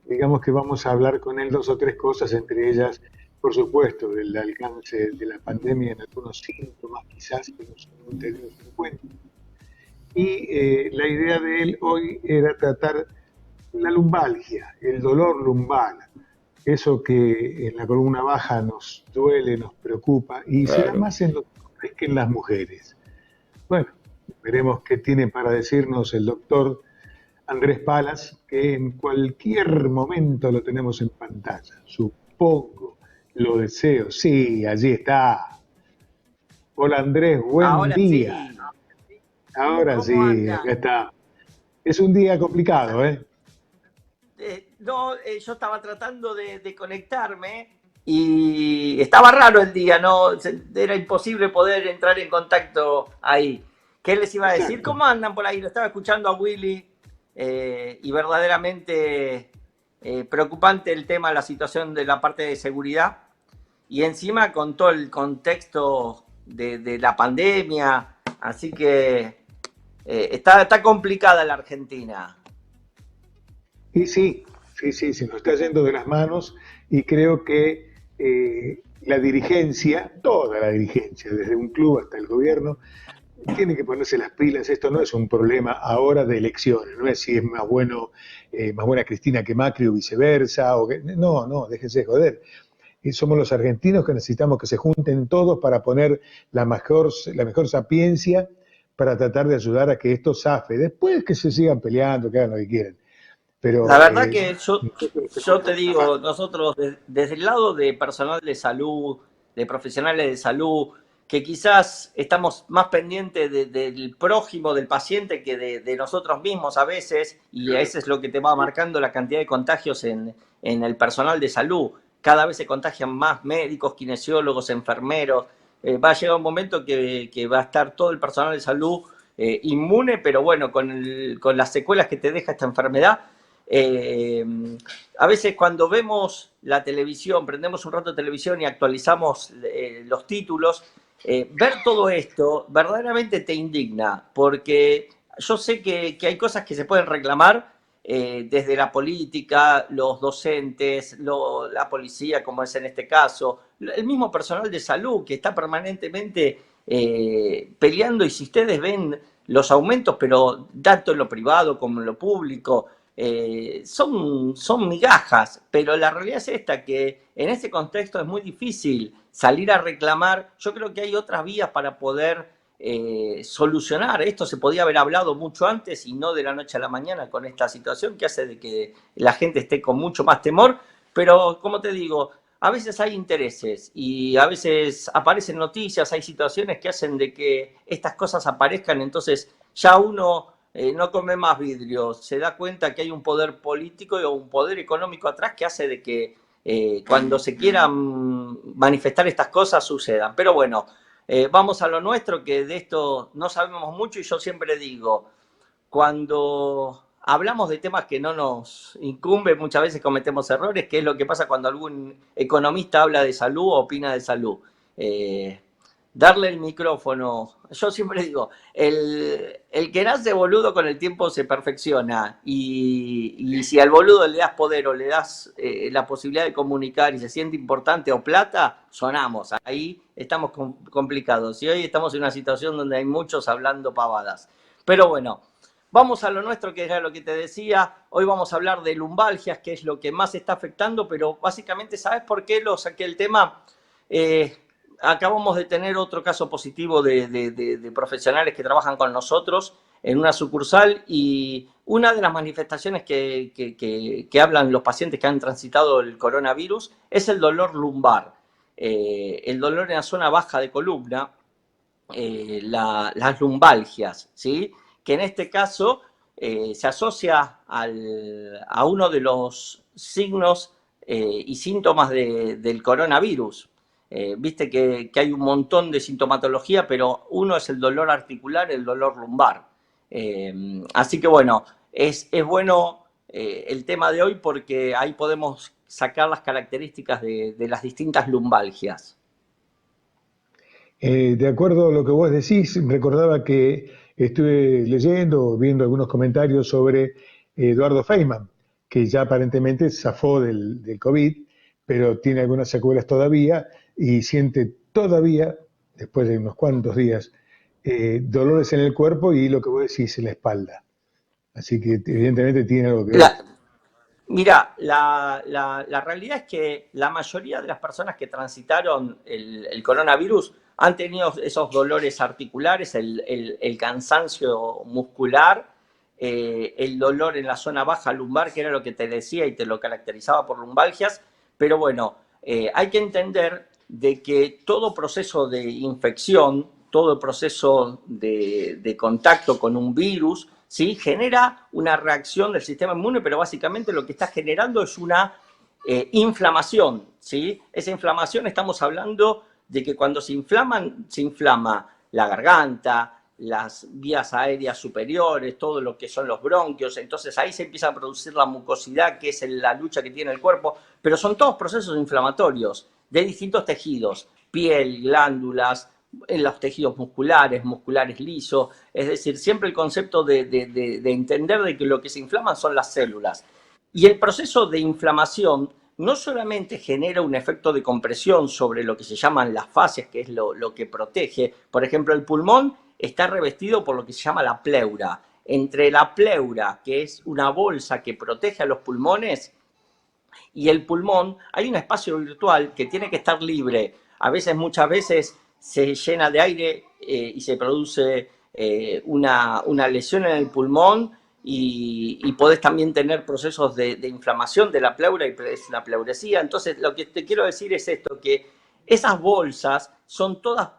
digamos que vamos a hablar con él dos o tres cosas, entre ellas, por supuesto, del alcance de la pandemia en algunos síntomas quizás que no son muy tenidos en cuenta. Y la idea de él hoy era tratar la lumbalgia, el dolor lumbar, eso que en la columna baja nos duele, nos preocupa, y se da Claro. más en los hombres que en las mujeres. Bueno, veremos qué tiene para decirnos el doctor Andrés Palas, que en cualquier momento lo tenemos en pantalla. Supongo, lo deseo. Sí, allí está. Hola Andrés, buen Ahora día. sí, Ahora ¿cómo sí, acá andan? está. Es un día complicado, ¿eh? No, yo estaba tratando de conectarme y estaba raro el día, no, era imposible poder entrar en contacto ahí. ¿Qué les iba a decir? Exacto. ¿Cómo andan por ahí? Lo estaba escuchando a Willy y verdaderamente preocupante el tema, la situación de la parte de seguridad y encima con todo el contexto de la pandemia, así que está complicada la Argentina. Y sí, sí, sí, se nos está yendo de las manos y creo que la dirigencia, toda la dirigencia, desde un club hasta el gobierno, tiene que ponerse las pilas. Esto no es un problema ahora de elecciones, no es si es más bueno, más buena Cristina que Macri o viceversa. No, no, déjense de joder. Y somos los argentinos que necesitamos que se junten todos para poner la mejor sapiencia para tratar de ayudar a que esto zafe. Después que se sigan peleando, que hagan lo que quieran. La Pero verdad que nosotros tenemos yo que te poner la mano. digo, nosotros desde el lado de personal de salud, de profesionales de salud, que quizás estamos más pendientes del prójimo, del paciente, que de nosotros mismos a veces, y Claro. eso es lo que te va marcando la cantidad de contagios en el personal de salud. Cada vez se contagian más médicos, kinesiólogos, enfermeros. Va a llegar un momento que va a estar todo el personal de salud inmune, pero bueno, con las secuelas que te deja esta enfermedad. Eh, a veces cuando vemos la televisión, prendemos un rato de televisión y actualizamos los títulos, ver todo esto verdaderamente te indigna, porque yo sé que hay cosas que se pueden reclamar desde la política, los docentes, la policía, como es en este caso, el mismo personal de salud que está permanentemente peleando, y si ustedes ven los aumentos, pero tanto en lo privado como en lo público, son migajas, pero la realidad es esta, que en este contexto es muy difícil salir a reclamar. Yo creo que hay otras vías para poder solucionar. Esto se podía haber hablado mucho antes y no de la noche a la mañana con esta situación que hace de que la gente esté con mucho más temor, pero como te digo, a veces hay intereses y a veces aparecen noticias, hay situaciones que hacen de que estas cosas aparezcan, entonces ya uno no come más vidrio, se da cuenta que hay un poder político o un poder económico atrás que hace de que cuando se quieran manifestar estas cosas sucedan. Pero bueno, vamos a lo nuestro, que de esto no sabemos mucho, y yo siempre digo, cuando hablamos de temas que no nos incumben, muchas veces cometemos errores, que es lo que pasa cuando algún economista habla de salud o opina de salud. Eh, Darle el micrófono, yo siempre digo, el que nace boludo con el tiempo se perfecciona, y si al boludo le das poder o le das la posibilidad de comunicar y se siente importante o plata, sonamos, ahí estamos complicados, y hoy estamos en una situación donde hay muchos hablando pavadas. Pero bueno, vamos a lo nuestro, que era lo que te decía. Hoy vamos a hablar de lumbalgias, que es lo que más está afectando, pero básicamente, ¿sabes por qué lo saqué el tema? Eh, Acabamos de tener otro caso positivo de profesionales que trabajan con nosotros en una sucursal, y una de las manifestaciones que hablan los pacientes que han transitado el coronavirus es el dolor lumbar. El dolor en la zona baja de columna, las lumbalgias, ¿sí? Que en este caso se asocia a uno de los signos y síntomas del coronavirus. Viste que hay un montón de sintomatología, pero uno es el dolor articular, el dolor lumbar. Así que bueno, es bueno el tema de hoy, porque ahí podemos sacar las características de las distintas lumbalgias. De acuerdo a lo que vos decís, recordaba que estuve leyendo o viendo algunos comentarios sobre Eduardo Feynman, que ya aparentemente zafó del COVID, pero tiene algunas secuelas todavía y siente todavía, después de unos cuantos días, dolores en el cuerpo y lo que vos decís en la espalda. Así que evidentemente tiene algo que ver. La, Mira, la realidad es que la mayoría de las personas que transitaron el coronavirus han tenido esos dolores articulares, el cansancio muscular, el dolor en la zona baja lumbar, que era lo que te decía y te lo caracterizaba por lumbalgias. Pero bueno, hay que entender de que todo proceso de infección, todo proceso de contacto con un virus, ¿sí? Genera una reacción del sistema inmune, pero básicamente lo que está generando es una inflamación, ¿sí? Esa inflamación, estamos hablando de que cuando se inflama la garganta, las vías aéreas superiores, todo lo que son los bronquios, entonces ahí se empieza a producir la mucosidad, que es la lucha que tiene el cuerpo, pero son todos procesos inflamatorios de distintos tejidos, piel, glándulas, en los tejidos musculares lisos, es decir, siempre el concepto de entender de que lo que se inflaman son las células. Y el proceso de inflamación no solamente genera un efecto de compresión sobre lo que se llaman las fascias, que es lo que protege. Por ejemplo, el pulmón está revestido por lo que se llama la pleura. Entre la pleura, que es una bolsa que protege a los pulmones, y el pulmón, hay un espacio virtual que tiene que estar libre. A veces, muchas veces, se llena de aire y se produce una lesión en el pulmón y podés también tener procesos de inflamación de la pleura y es una pleuresía. Entonces, lo que te quiero decir es esto, que esas bolsas son todas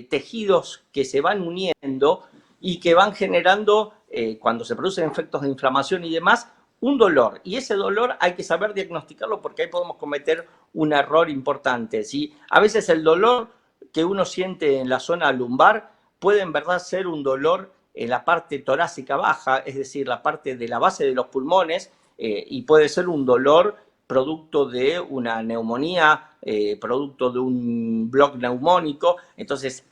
tejidos que se van uniendo y que van generando, cuando se producen efectos de inflamación y demás, un dolor. Y ese dolor hay que saber diagnosticarlo porque ahí podemos cometer un error importante, ¿sí? A veces el dolor que uno siente en la zona lumbar puede en verdad ser un dolor en la parte torácica baja, es decir, la parte de la base de los pulmones, y puede ser un dolor producto de una neumonía, producto de un bloc neumónico. Entonces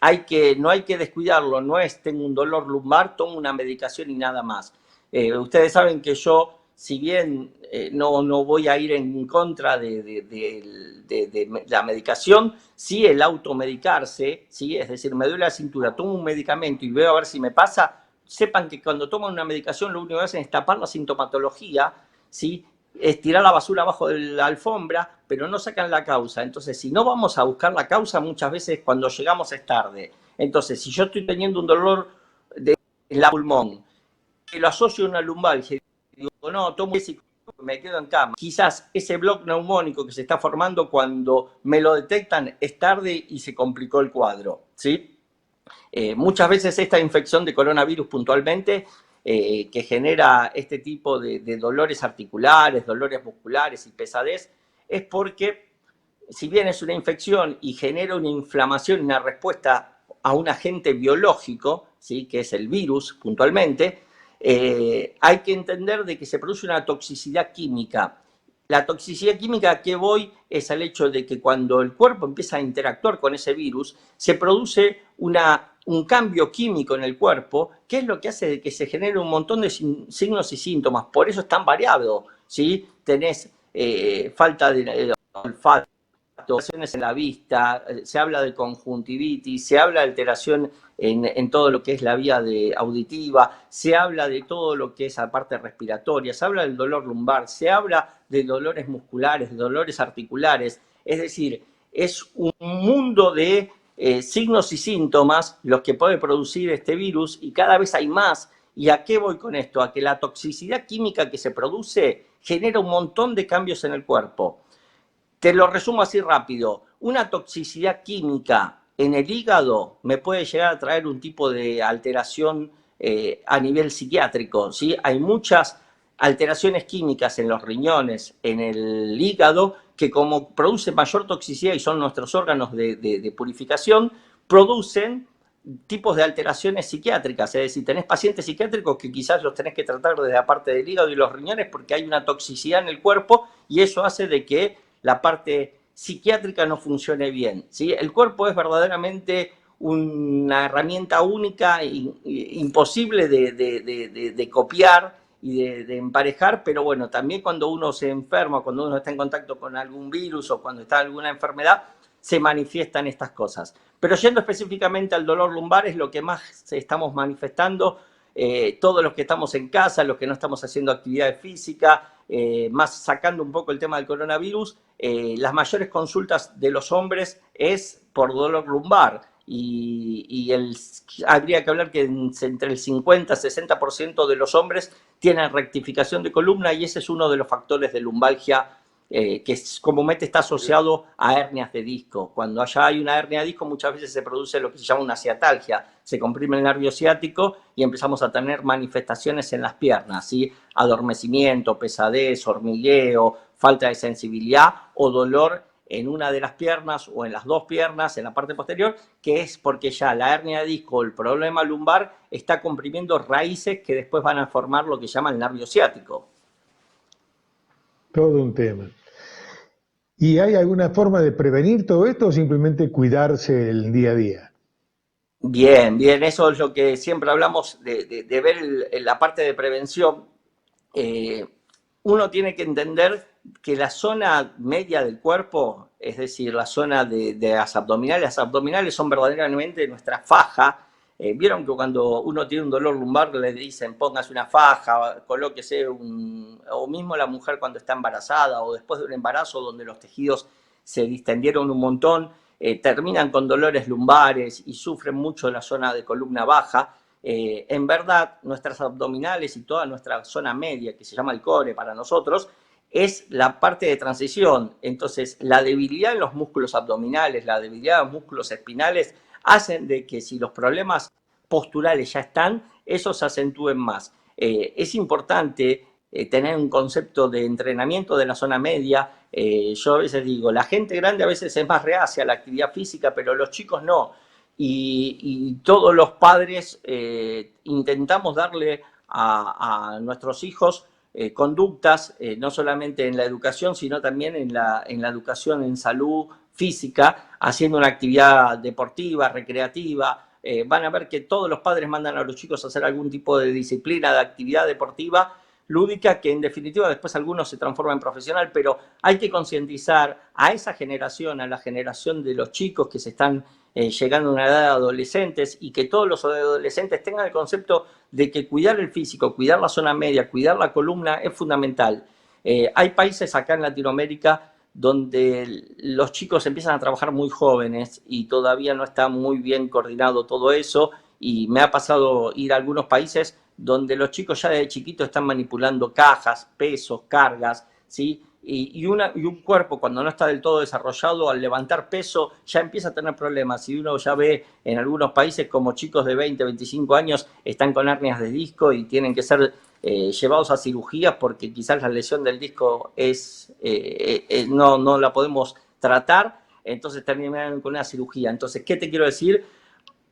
no hay que descuidarlo, no es tengo un dolor lumbar, tomo una medicación y nada más. Ustedes saben que yo, si bien no voy a ir en contra de la medicación, sí el automedicarse, ¿sí? Es decir, me duele la cintura, tomo un medicamento y veo a ver si me pasa. Sepan que cuando toman una medicación lo único que hacen es tapar la sintomatología, ¿sí? Es tirar la basura abajo de la alfombra, pero no sacan la causa. Entonces, si no vamos a buscar la causa, muchas veces cuando llegamos es tarde. Entonces, si yo estoy teniendo un dolor en la pulmón, que lo asocio a una lumbalgia, digo, no, tomo ese, me quedo en cama. Quizás ese bloc neumónico que se está formando, cuando me lo detectan es tarde y se complicó el cuadro, ¿sí? Muchas veces esta infección de coronavirus puntualmente, que genera este tipo de dolores articulares, dolores musculares y pesadez, es porque, si bien es una infección y genera una inflamación y una respuesta a un agente biológico, ¿sí? Que es el virus puntualmente, hay que entender de que se produce una toxicidad química. La toxicidad química a que voy es al hecho de que cuando el cuerpo empieza a interactuar con ese virus, se produce un cambio químico en el cuerpo, que es lo que hace de que se genere un montón de signos y síntomas. Por eso es tan variado, ¿sí? Tenés falta de olfato, alteraciones en la vista, se habla de conjuntivitis, se habla de alteración en todo lo que es la vía auditiva, se habla de todo lo que es la parte respiratoria, se habla del dolor lumbar, se habla de dolores musculares, de dolores articulares. Es decir, es un mundo de signos y síntomas los que puede producir este virus, y cada vez hay más. ¿Y a qué voy con esto? A que la toxicidad química que se produce genera un montón de cambios en el cuerpo. Te lo resumo así rápido. Una toxicidad química en el hígado me puede llegar a traer un tipo de alteración a nivel psiquiátrico, ¿sí? Hay muchas alteraciones químicas en los riñones, en el hígado, que como producen mayor toxicidad y son nuestros órganos de purificación, producen tipos de alteraciones psiquiátricas. Es decir, tenés pacientes psiquiátricos que quizás los tenés que tratar desde la parte del hígado y los riñones porque hay una toxicidad en el cuerpo, y eso hace de que la parte psiquiátrica no funcione bien, ¿sí? El cuerpo es verdaderamente una herramienta única, imposible de copiar de emparejar, pero bueno, también cuando uno se enferma, cuando uno está en contacto con algún virus o cuando está alguna enfermedad, se manifiestan estas cosas. Pero yendo específicamente al dolor lumbar, es lo que más estamos manifestando, todos los que estamos en casa, los que no estamos haciendo actividad física, más sacando un poco el tema del coronavirus, las mayores consultas de los hombres es por dolor lumbar. Habría que hablar que entre el 50 y 60% de los hombres tienen rectificación de columna y ese es uno de los factores de lumbalgia que comúnmente está asociado a hernias de disco. Cuando allá hay una hernia de disco muchas veces se produce lo que se llama una ciatalgia, se comprime el nervio ciático y empezamos a tener manifestaciones en las piernas, ¿sí? Adormecimiento, pesadez, hormigueo, falta de sensibilidad o dolor en una de las piernas o en las dos piernas, en la parte posterior, que es porque ya la hernia de disco o el problema lumbar está comprimiendo raíces que después van a formar lo que llama el nervio ciático. Todo un tema. ¿Y hay alguna forma de prevenir todo esto o simplemente cuidarse el día a día? Bien, bien, eso es lo que siempre hablamos de ver la parte de prevención. Uno tiene que entender que la zona media del cuerpo, es decir, la zona de las abdominales son verdaderamente nuestra faja. Vieron que cuando uno tiene un dolor lumbar le dicen póngase una faja, colóquese o mismo la mujer cuando está embarazada o después de un embarazo donde los tejidos se distendieron un montón, terminan con dolores lumbares y sufren mucho la zona de columna baja. En verdad, nuestras abdominales y toda nuestra zona media, que se llama el core para nosotros, es la parte de transición. Entonces, la debilidad en los músculos abdominales, la debilidad en los músculos espinales, hacen de que si los problemas posturales ya están, esos se acentúen más. Es importante tener un concepto de entrenamiento de la zona media. Yo a veces digo, la gente grande a veces es más reacia a la actividad física, pero los chicos no. Y todos los padres intentamos darle a nuestros hijos conductas, no solamente en la educación, sino también en la educación en salud física, haciendo una actividad deportiva, recreativa. Van a ver que todos los padres mandan a los chicos a hacer algún tipo de disciplina, de actividad deportiva, lúdica, que en definitiva después algunos se transforman en profesional, pero hay que concientizar a esa generación, a la generación de los chicos que se están llegando a una edad de adolescentes y que todos los adolescentes tengan el concepto de que cuidar el físico, cuidar la zona media, cuidar la columna es fundamental. Hay países acá en Latinoamérica donde los chicos empiezan a trabajar muy jóvenes y todavía no está muy bien coordinado todo eso, y me ha pasado ir a algunos países donde los chicos ya de chiquitos están manipulando cajas, pesos, cargas, ¿sí? Y un cuerpo cuando no está del todo desarrollado, al levantar peso ya empieza a tener problemas. Y uno ya ve en algunos países como chicos de 20, 25 años están con hernias de disco y tienen que ser llevados a cirugías porque quizás la lesión del disco no la podemos tratar, entonces terminan con una cirugía. Entonces, ¿qué te quiero decir?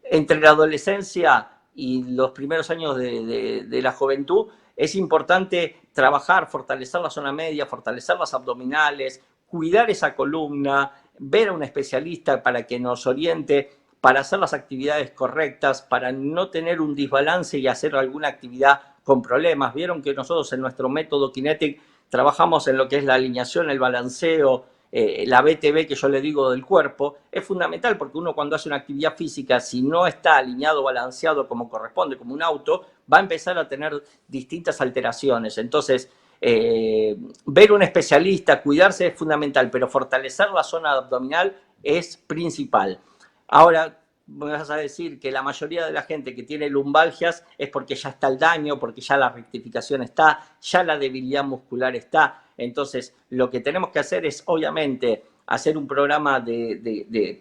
Entre la adolescencia y los primeros años de la juventud, es importante trabajar, fortalecer la zona media, fortalecer las abdominales, cuidar esa columna, ver a un especialista para que nos oriente, para hacer las actividades correctas, para no tener un desbalance y hacer alguna actividad con problemas. Vieron que nosotros en nuestro método Kinetic trabajamos en lo que es la alineación, el balanceo, la BTV que yo le digo del cuerpo. Es fundamental porque uno cuando hace una actividad física, si no está alineado, balanceado como corresponde, como un auto, va a empezar a tener distintas alteraciones. Entonces, ver un especialista, cuidarse es fundamental, pero fortalecer la zona abdominal es principal. Ahora, me vas a decir que la mayoría de la gente que tiene lumbalgias es porque ya está el daño, porque ya la rectificación está, ya la debilidad muscular está. Entonces, lo que tenemos que hacer es, obviamente, hacer un programa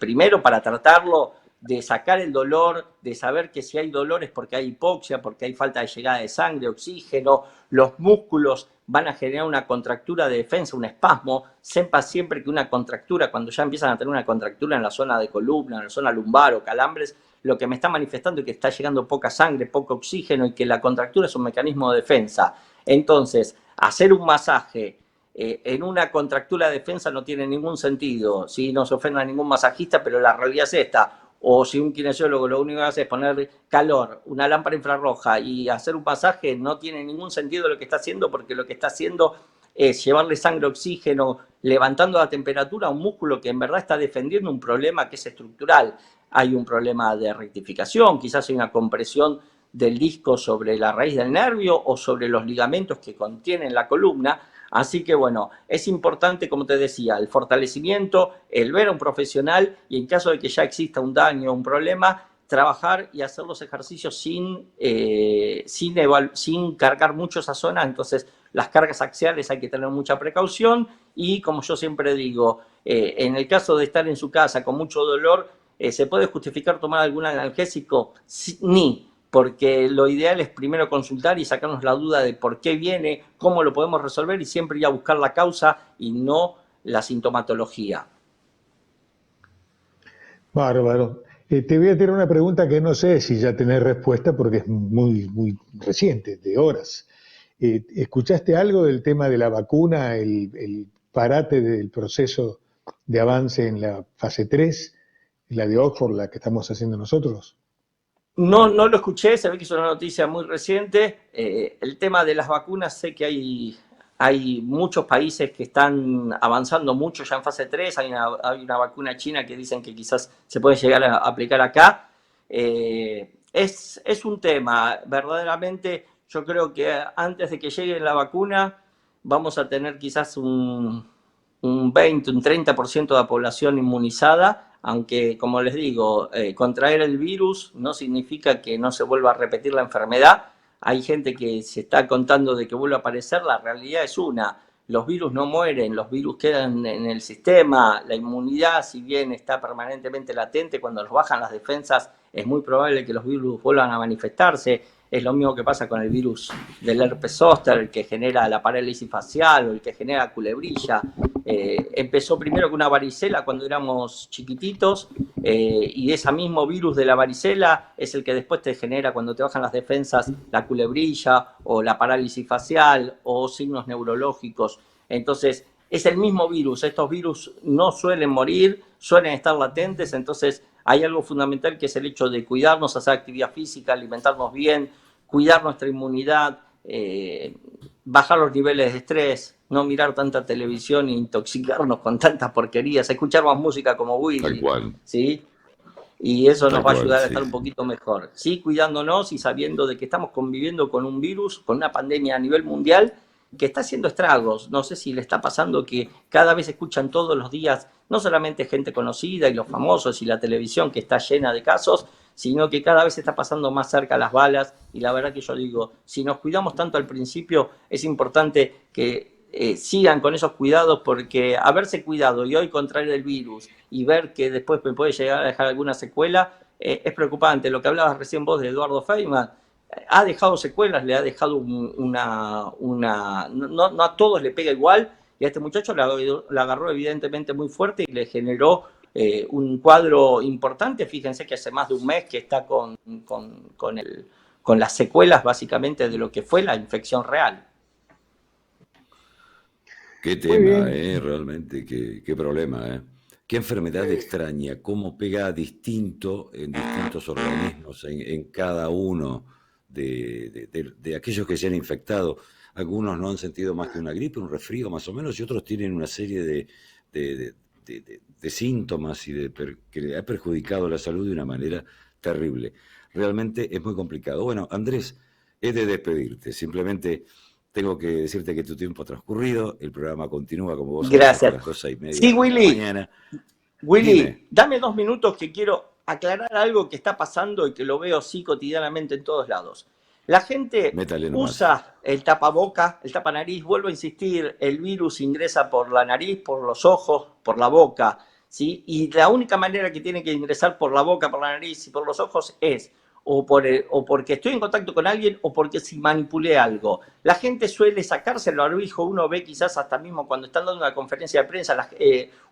primero para tratarlo, de sacar el dolor, de saber que si hay dolor es porque hay hipoxia, porque hay falta de llegada de sangre, oxígeno, los músculos van a generar una contractura de defensa, un espasmo. Sepa siempre que una contractura, cuando ya empiezan a tener una contractura en la zona de columna, en la zona lumbar o calambres, lo que me está manifestando es que está llegando poca sangre, poco oxígeno y que la contractura es un mecanismo de defensa. Entonces, hacer un masaje en una contractura de defensa no tiene ningún sentido, ¿sí? No se ofenda a ningún masajista, pero la realidad es esta. o si un kinesiólogo lo único que hace es poner calor, una lámpara infrarroja y hacer un masaje, no tiene ningún sentido lo que está haciendo, porque lo que está haciendo es llevarle sangre, oxígeno, levantando la temperatura a un músculo que en verdad está defendiendo un problema que es estructural. Hay un problema de rectificación, quizás hay una compresión del disco sobre la raíz del nervio o sobre los ligamentos que contienen la columna. Así que bueno, es importante, como te decía, el fortalecimiento, el ver a un profesional y en caso de que ya exista un daño o un problema, trabajar y hacer los ejercicios sin cargar mucho esa zona. Entonces, las cargas axiales hay que tener mucha precaución y, como yo siempre digo, en el caso de estar en su casa con mucho dolor, ¿se puede justificar tomar algún analgésico? Ni, porque lo ideal es primero consultar y sacarnos la duda de por qué viene, cómo lo podemos resolver y siempre ir a buscar la causa y no la sintomatología. Bárbaro. Te voy a tirar una pregunta que no sé si ya tenés respuesta porque es muy reciente, de horas. ¿Escuchaste algo del tema de la vacuna, el parate del proceso de avance en la fase 3, la de Oxford, la que estamos haciendo nosotros? No, no lo escuché, se ve que es una noticia muy reciente. El tema de las vacunas, sé que hay muchos países que están avanzando mucho ya en fase 3. Hay una vacuna china que dicen que quizás se puede llegar a aplicar acá. Es un tema, verdaderamente, yo creo que antes de que llegue la vacuna vamos a tener quizás un 20, un 30% de la población inmunizada, aunque, como les digo, contraer el virus no significa que no se vuelva a repetir la enfermedad. Hay gente que se está contando de que vuelve a aparecer, la realidad es una. Los virus no mueren, los virus quedan en el sistema, la inmunidad, si bien está permanentemente latente, cuando los bajan las defensas es muy probable que los virus vuelvan a manifestarse. Es lo mismo que pasa con el virus del herpes zóster, el que genera la parálisis facial o el que genera culebrilla. Empezó primero con una varicela cuando éramos chiquititos, y ese mismo virus de la varicela es el que después te genera, cuando te bajan las defensas, la culebrilla o la parálisis facial o signos neurológicos. Entonces, es el mismo virus. Estos virus no suelen morir, suelen estar latentes. Entonces, hay algo fundamental que es el hecho de cuidarnos, hacer actividad física, alimentarnos bien, cuidar nuestra inmunidad, bajar los niveles de estrés, no mirar tanta televisión e intoxicarnos con tantas porquerías, escuchar más música como Willy. Tal cual. ¿Sí? Y eso Tal nos va a cual, ayudar a sí. estar un poquito mejor. Sí, cuidándonos y sabiendo de que estamos conviviendo con un virus, con una pandemia a nivel mundial que está haciendo estragos. No sé si le está pasando que cada vez escuchan todos los días, no solamente gente conocida y los famosos y la televisión que está llena de casos, sino que cada vez está pasando más cerca las balas. Y la verdad que yo digo, si nos cuidamos tanto al principio, es importante que sigan con esos cuidados, porque haberse cuidado y hoy contraer el virus y ver que después me puede llegar a dejar alguna secuela, es preocupante. Lo que hablabas recién vos de Eduardo Feynman, ha dejado secuelas, le ha dejado no a todos le pega igual, y a este muchacho la agarró evidentemente muy fuerte y le generó un cuadro importante. Fíjense que hace más de un mes que está con las secuelas básicamente de lo que fue la infección real. Qué tema, realmente, qué problema, Qué enfermedad extraña, cómo pega distinto en distintos organismos, en cada uno de aquellos que se han infectado. Algunos no han sentido más que una gripe, un resfrío más o menos, y otros tienen una serie de síntomas que le ha perjudicado la salud de una manera terrible. Realmente es muy complicado. Bueno, Andrés, he de despedirte, simplemente tengo que decirte que tu tiempo ha transcurrido, el programa continúa como vos sabés hasta las 2:30 sí, Willy, de la mañana. Willy, Dime. dame 2 minutos que quiero aclarar algo que está pasando y que lo veo sí cotidianamente en todos lados. La gente usa el tapaboca, el tapanariz, vuelvo a insistir, el virus ingresa por la nariz, por los ojos, por la boca, ¿sí? Y la única manera que tiene que ingresar por la boca, por la nariz y por los ojos es o porque estoy en contacto con alguien o porque si manipulé algo. La gente suele sacarse el barbijo, uno ve quizás hasta mismo cuando están dando una conferencia de prensa,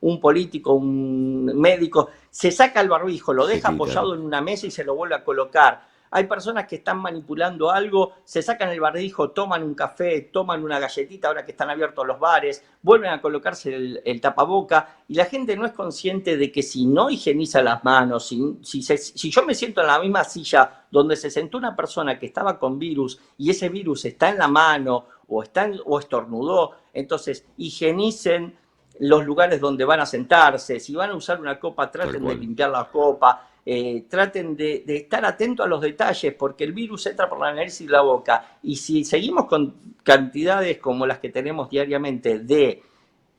un político, un médico, se saca el barbijo, lo deja apoyado en una mesa y se lo vuelve a colocar. Hay personas que están manipulando algo, se sacan el barbijo, toman un café, toman una galletita ahora que están abiertos los bares, vuelven a colocarse el tapaboca y la gente no es consciente de que si no higieniza las manos, si yo me siento en la misma silla donde se sentó una persona que estaba con virus y ese virus está en la mano o estornudó, entonces higienicen los lugares donde van a sentarse, si van a usar una copa, traten de limpiar la copa, traten de estar atentos a los detalles, porque el virus entra por la nariz y la boca, y si seguimos con cantidades como las que tenemos diariamente de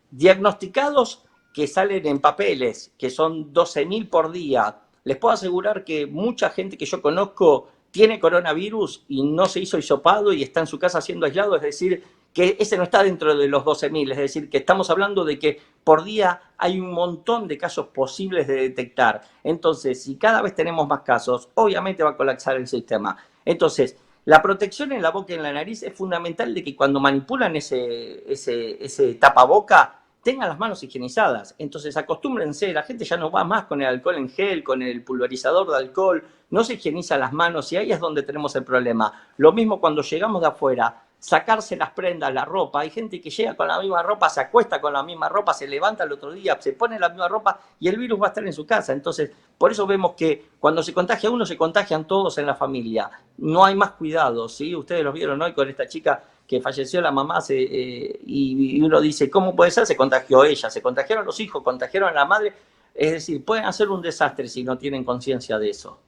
diagnosticados que salen en papeles, que son 12.000 por día, les puedo asegurar que mucha gente que yo conozco tiene coronavirus y no se hizo hisopado y está en su casa siendo aislado, es decir, que ese no está dentro de los 12.000, es decir, que estamos hablando de que por día hay un montón de casos posibles de detectar. Entonces, si cada vez tenemos más casos, obviamente va a colapsar el sistema. Entonces, la protección en la boca y en la nariz es fundamental de que cuando manipulan ese tapaboca, tengan las manos higienizadas. Entonces acostúmbrense, la gente ya no va más con el alcohol en gel, con el pulverizador de alcohol, no se higieniza las manos y ahí es donde tenemos el problema. Lo mismo cuando llegamos de afuera, sacarse las prendas, la ropa. Hay gente que llega con la misma ropa, se acuesta con la misma ropa, se levanta el otro día, se pone la misma ropa y el virus va a estar en su casa. Entonces, por eso vemos que cuando se contagia uno, se contagian todos en la familia. No hay más cuidados, ¿sí? Ustedes lo vieron hoy con esta chica que falleció la mamá y uno dice, ¿cómo puede ser? Se contagió ella, se contagiaron los hijos, contagiaron a la madre. Es decir, pueden hacer un desastre si no tienen conciencia de eso.